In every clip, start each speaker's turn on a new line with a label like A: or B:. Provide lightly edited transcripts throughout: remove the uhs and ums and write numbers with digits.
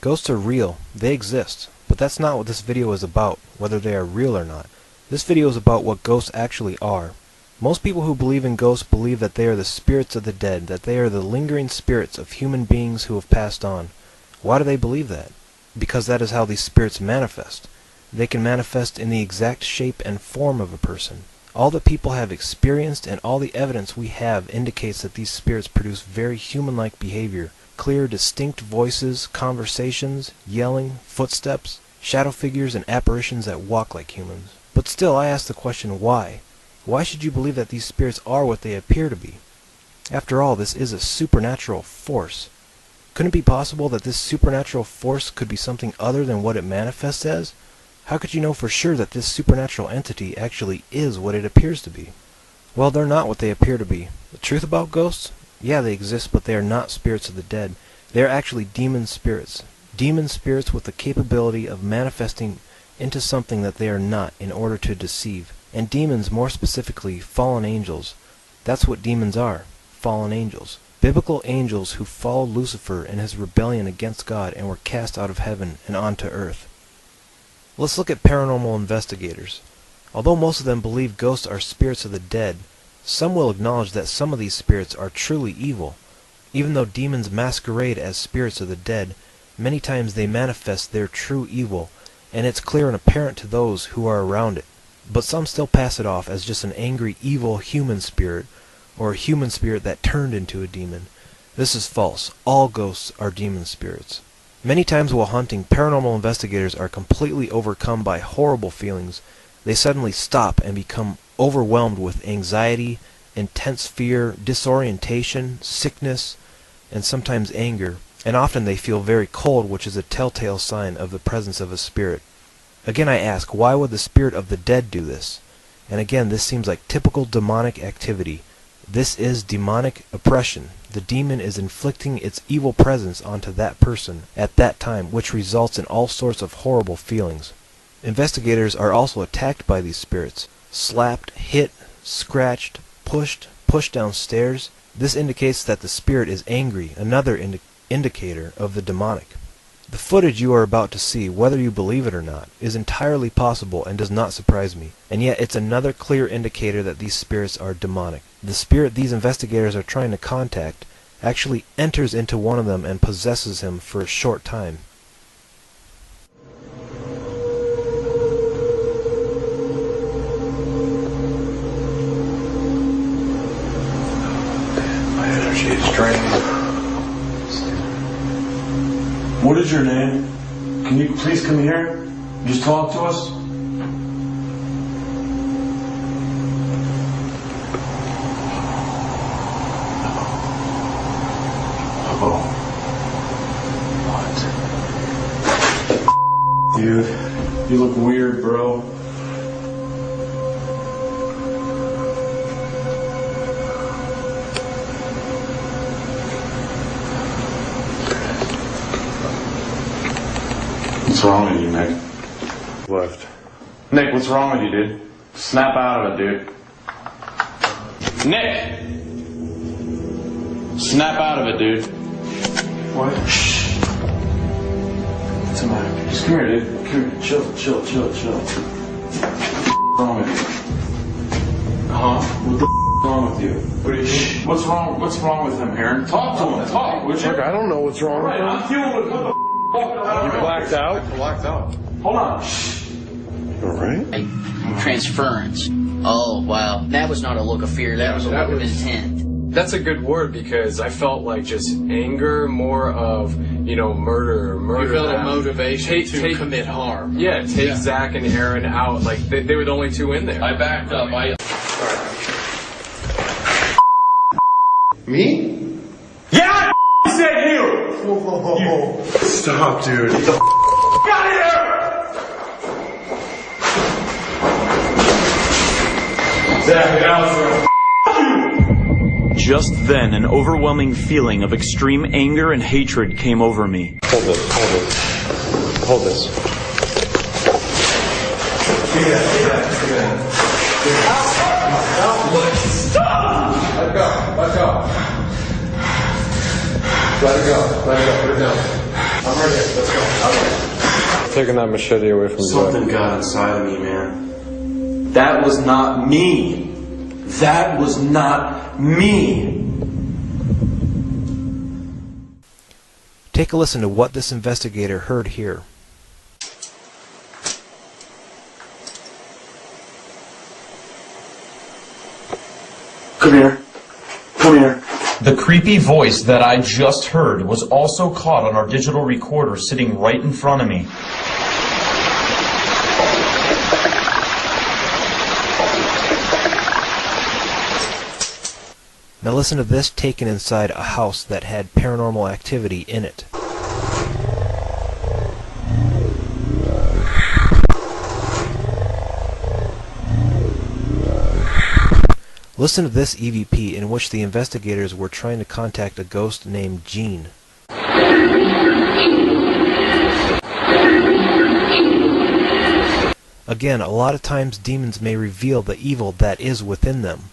A: Ghosts are real. They exist. But that's not what this video is about, whether they are real or not. This video is about what ghosts actually are. Most people who believe in ghosts believe that they are the spirits of the dead, that they are the lingering spirits of human beings who have passed on. Why do they believe that? Because that is how these spirits manifest. They can manifest in the exact shape and form of a person. All that people have experienced and all the evidence we have indicates that these spirits produce very human-like behavior. Clear, distinct voices, conversations, yelling, footsteps, shadow figures, and apparitions that walk like humans. But still, I ask the question, why? Why should you believe that these spirits are what they appear to be? After all, this is a supernatural force. Couldn't it be possible that this supernatural force could be something other than what it manifests as? How could you know for sure that this supernatural entity actually is what it appears to be? Well, they're not what they appear to be. The truth about ghosts? Yeah, they exist, but they are not spirits of the dead. They are actually demon spirits. Demon spirits with the capability of manifesting into something that they are not in order to deceive. And demons, more specifically, fallen angels. That's what demons are. Fallen angels. Biblical angels who followed Lucifer in his rebellion against God and were cast out of heaven and onto earth. Let's look at paranormal investigators. Although most of them believe ghosts are spirits of the dead, some will acknowledge that some of these spirits are truly evil. Even though demons masquerade as spirits of the dead, many times they manifest their true evil, and it's clear and apparent to those who are around it. But some still pass it off as just an angry, evil human spirit, or a human spirit that turned into a demon. This is false. All ghosts are demon spirits. Many times while hunting, paranormal investigators are completely overcome by horrible feelings. They suddenly stop and become overwhelmed with anxiety, intense fear, disorientation, sickness, and sometimes anger. And often they feel very cold, which is a telltale sign of the presence of a spirit. Again, I ask, why would the spirit of the dead do this? And again, this seems like typical demonic activity. This is demonic oppression. The demon is inflicting its evil presence onto that person at that time, which results in all sorts of horrible feelings. Investigators are also attacked by these spirits. Slapped, hit, scratched, pushed downstairs. This indicates that the spirit is angry, another indicator of the demonic. The footage you are about to see, whether you believe it or not, is entirely possible and does not surprise me. And yet it's another clear indicator that these spirits are demonic. The spirit these investigators are trying to contact actually enters into one of them and possesses him for a short time.
B: My energy is drained. What is your name? Can you please come here? Just talk to us? Oh. What? Dude, you look weird, bro. What's wrong with you, Nick? Left. Nick, what's wrong with you, dude? Snap out of it, dude. Nick! Snap out of it, dude. What? Shh. What's the matter? Just come here, dude. Come here. Chill. What's wrong with you? Huh? What the f*** wrong with you? What do you mean? What's wrong with him, Aaron? Talk to him. Talk, would you?
C: Look, I don't know what's wrong with him.
B: I'm dealing with what the
C: You blacked out?
B: Blacked out. Hold on. Shh.
C: All right.
D: Transference. Oh, wow. That was not a look of fear. That was a look of intent.
E: That's a good word because I felt like just anger, more of, murder.
F: You felt a motivation to commit harm.
E: Yeah, take Zach and Aaron out. Like, they were the only two in there.
F: I backed up.
C: Me?
B: Yeah, I said you!
C: Whoa. Stop, dude.
B: Get the out of here! Zach, get out.
G: Just then, an overwhelming feeling of extreme anger and hatred came over me.
C: Hold this.
B: Stop!
C: Let go. Let it go. Put it down. I'm Taking that machete away from
B: Something got inside of me, man. That was not me. That was not me.
A: Take a listen to what this investigator heard here.
B: Come here. Come here.
G: The creepy voice that I just heard was also caught on our digital recorder sitting right in front of me.
A: Now listen to this taken inside a house that had paranormal activity in it. Listen to this EVP in which the investigators were trying to contact a ghost named Jean. Again, a lot of times demons may reveal the evil that is within them.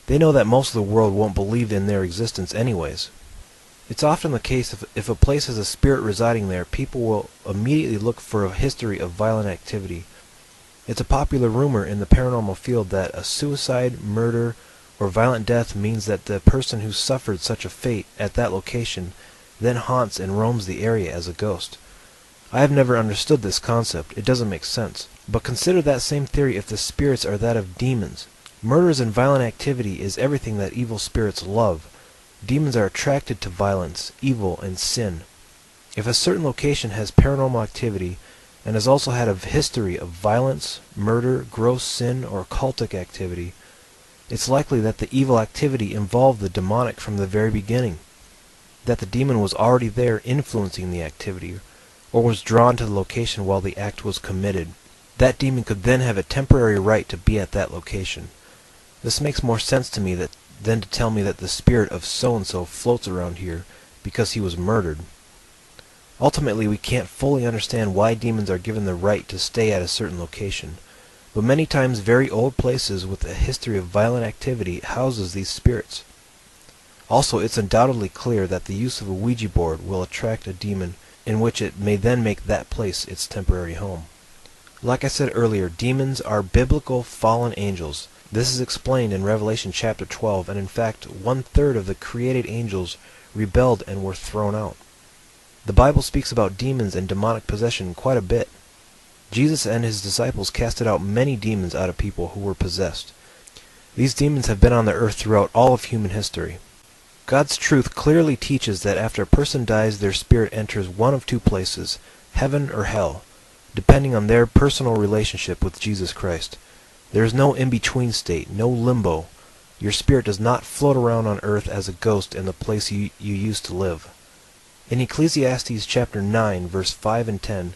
A: They know that most of the world won't believe in their existence anyways. It's often the case if a place has a spirit residing there, people will immediately look for a history of violent activity. It's a popular rumor in the paranormal field that a suicide, murder, or violent death means that the person who suffered such a fate at that location then haunts and roams the area as a ghost. I have never understood this concept. It doesn't make sense. But consider that same theory if the spirits are that of demons. Murders and violent activity is everything that evil spirits love. Demons are attracted to violence, evil, and sin. If a certain location has paranormal activity and has also had a history of violence, murder, gross sin, or cultic activity, it's likely that the evil activity involved the demonic from the very beginning, that the demon was already there influencing the activity, or was drawn to the location while the act was committed. That demon could then have a temporary right to be at that location. This makes more sense to me than to tell me that the spirit of so-and-so floats around here because he was murdered. Ultimately, we can't fully understand why demons are given the right to stay at a certain location, but many times very old places with a history of violent activity houses these spirits. Also, it's undoubtedly clear that the use of a Ouija board will attract a demon in which it may then make that place its temporary home. Like I said earlier, demons are biblical fallen angels. This is explained in Revelation chapter 12, and in fact, 1/3 of the created angels rebelled and were thrown out. The Bible speaks about demons and demonic possession quite a bit. Jesus and his disciples casted out many demons out of people who were possessed. These demons have been on the earth throughout all of human history. God's truth clearly teaches that after a person dies, their spirit enters one of two places, heaven or hell, depending on their personal relationship with Jesus Christ. There is no in-between state, no limbo. Your spirit does not float around on earth as a ghost in the place you used to live. In Ecclesiastes chapter 9, verse 5 and 10,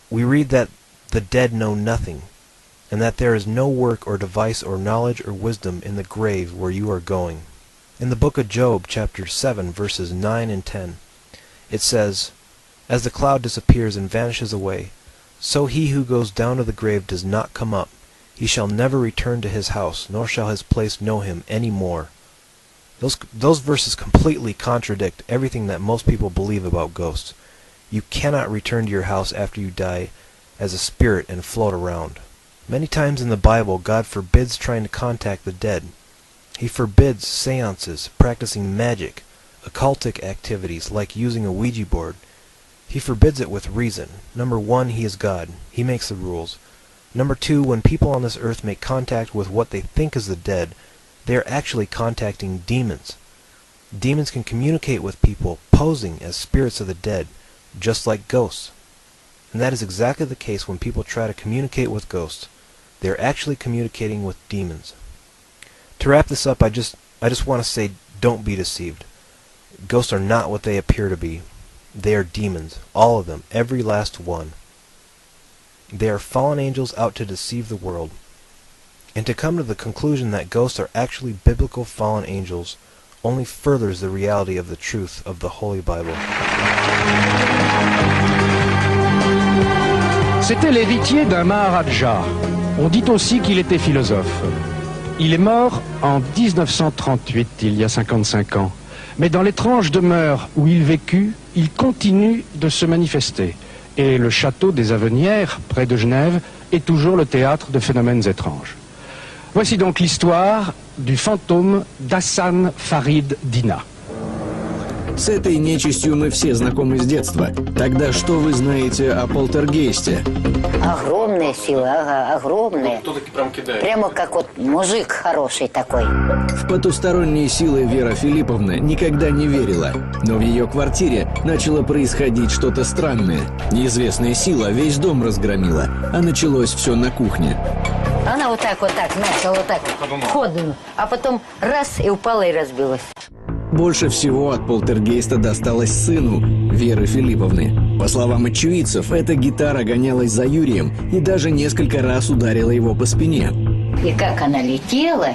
A: we read that the dead know nothing, and that there is no work or device or knowledge or wisdom in the grave where you are going. In the book of Job, chapter 7, verses 9 and 10, it says, "As the cloud disappears and vanishes away, so he who goes down to the grave does not come up. He shall never return to his house, nor shall his place know him any more." Those verses completely contradict everything that most people believe about ghosts. You cannot return to your house after you die as a spirit and float around. Many times in the Bible, God forbids trying to contact the dead. He forbids seances, practicing magic, occultic activities like using a Ouija board. He forbids it with reason. Number one, he is God. He makes the rules. Number two, when people on this earth make contact with what they think is the dead, they are actually contacting demons. Demons can communicate with people posing as spirits of the dead, just like ghosts. And that is exactly the case when people try to communicate with ghosts. They are actually communicating with demons. To wrap this up, I just want to say, don't be deceived. Ghosts are not what they appear to be. They are demons, all of them, every last one. They are fallen angels out to deceive the world. And to come to the conclusion that ghosts are actually biblical fallen angels only furthers the reality of the truth of the Holy Bible.
H: C'était l'héritier d'un Maharaja. On dit aussi qu'il était philosophe. Il est mort en 1938, il y a 55 ans. Mais dans l'étrange demeure où il vécut, il continue de se manifester. Et le château des Avenières, près de Genève, est toujours le théâtre de phénomènes étranges. Voici donc l'histoire du fantôme d'Hassan Farid Dina.
I: С этой нечистью мы все знакомы с детства. Тогда что вы знаете о полтергейсте?
J: Огромная сила, ага, огромная.
E: Кто-то прям кидает.
J: Прямо как вот мужик хороший такой.
I: В потусторонние силы Вера Филипповна никогда не верила. Но в ее квартире начало происходить что-то странное. Неизвестная сила весь дом разгромила, а началось все на кухне.
J: Она вот так начала вот так ходом, а потом раз и упала и разбилась.
I: Больше всего от полтергейста досталось сыну Веры Филипповны. По словам очевидцев, эта гитара гонялась за Юрием и даже несколько раз ударила его по спине.
J: И как она летела,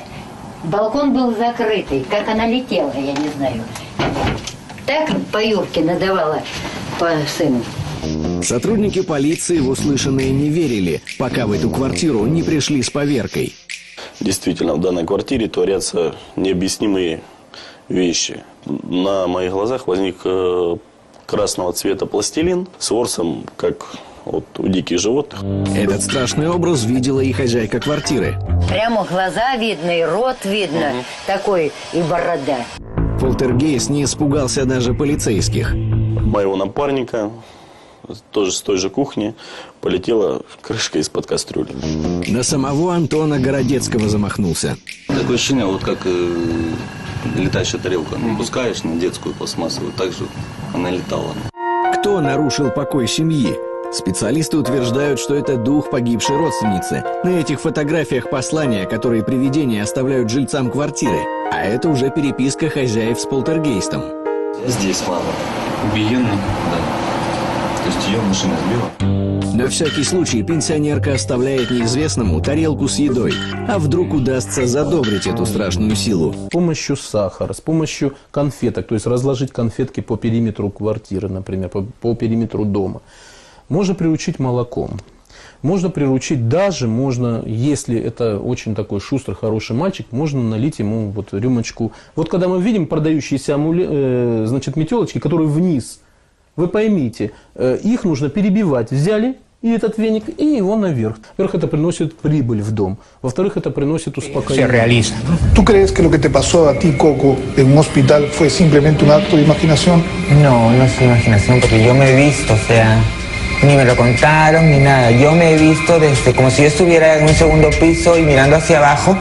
J: балкон был закрытый, как она летела, я не знаю. Так по Юрке надавала по сыну.
I: Сотрудники полиции в услышанное не верили, пока в эту квартиру не пришли с поверкой.
K: Действительно, в данной квартире творятся необъяснимые вещи. На моих глазах возник красного цвета пластилин с ворсом, как вот у диких животных.
I: Этот страшный образ видела и хозяйка квартиры.
J: Прямо глаза видно, и рот видно, такой, и борода.
I: Полтергейст не испугался даже полицейских.
K: Моего напарника, тоже с той же кухни, полетела крышка из-под кастрюли.
I: На самого Антона Городецкого замахнулся.
K: Такое ощущение, вот как летающая тарелка. Пускаешь на детскую пластмассовую, так же она летала.
I: Кто нарушил покой семьи? Специалисты утверждают, что это дух погибшей родственницы. На этих фотографиях послания, которые привидения оставляют жильцам квартиры. А это уже переписка хозяев с полтергейстом.
K: Здесь мама. Убиенная? Да. То есть ее машина сбила?
I: На всякий случай пенсионерка оставляет неизвестному тарелку с едой. А вдруг удастся задобрить эту страшную силу?
L: С помощью сахара, с помощью конфеток, то есть разложить конфетки по периметру квартиры, например, по периметру дома. Можно приручить молоком. Можно приручить даже, если это очень такой шустрый, хороший мальчик, можно налить ему вот рюмочку. Вот когда мы видим продающиеся метелочки, которые вниз, вы поймите, их нужно перебивать. Взяли и этот веник, и его наверх. Во-первых, это приносит прибыль в дом. Во-вторых, это приносит успокоение.
M: ¿Tú crees que lo que te pasó a ti, Coco, en un hospital fue simplemente un acto de imaginación?
N: No, no es imaginación, porque yo me he visto, o sea, ni me lo contaron ni nada. Yo me he visto desde como si yo estuviera en un segundo piso y mirando hacia abajo,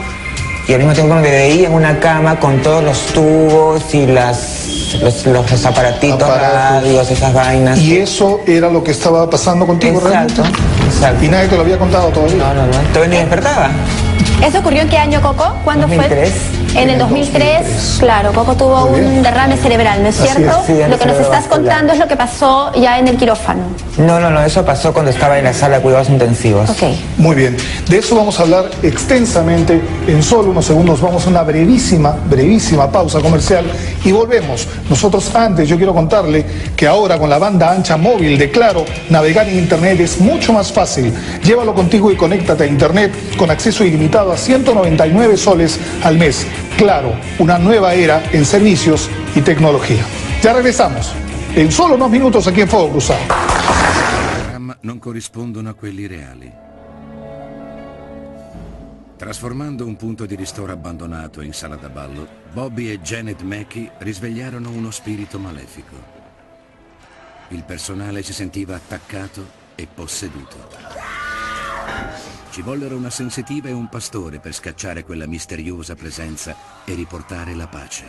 N: y al mismo tiempo me veía en una cama con todos los tubos y los aparatitos, radios, esas vainas.
M: ¿Y eso era lo que estaba pasando contigo realmente?
N: Exacto.
M: ¿Y nadie te lo había contado todavía?
N: No. Todavía ni despertaba.
O: ¿Eso ocurrió en qué año, Coco? ¿Cuándo
N: 2003.
O: fue? En el 2003, claro, Coco tuvo un derrame cerebral, ¿no es cierto?
N: Sí,
O: lo que nos estás contando es lo que pasó ya en el quirófano.
N: No, eso pasó cuando estaba en la sala de cuidados intensivos.
O: Ok.
M: Muy bien, de eso vamos a hablar extensamente en solo unos segundos. Vamos a una brevísima pausa comercial y volvemos. Nosotros antes, yo quiero contarle que ahora con la banda ancha móvil de Claro, navegar en Internet es mucho más fácil. Llévalo contigo y conéctate a Internet con acceso ilimitado a 199 soles al mes. Claro, una nueva era en servicios y tecnología. Ya regresamos en solo unos minutos aquí en Fuego Cruzado.
P: Non corrispondono a quelli reali. Trasformando un punto di ristoro abbandonato in sala da ballo, Bobby e Janet Mackey risvegliarono uno spirito malefico. Il personale si sentiva attaccato e posseduto. Ci vollero una sensitiva e un pastore per scacciare quella misteriosa presenza e riportare la pace.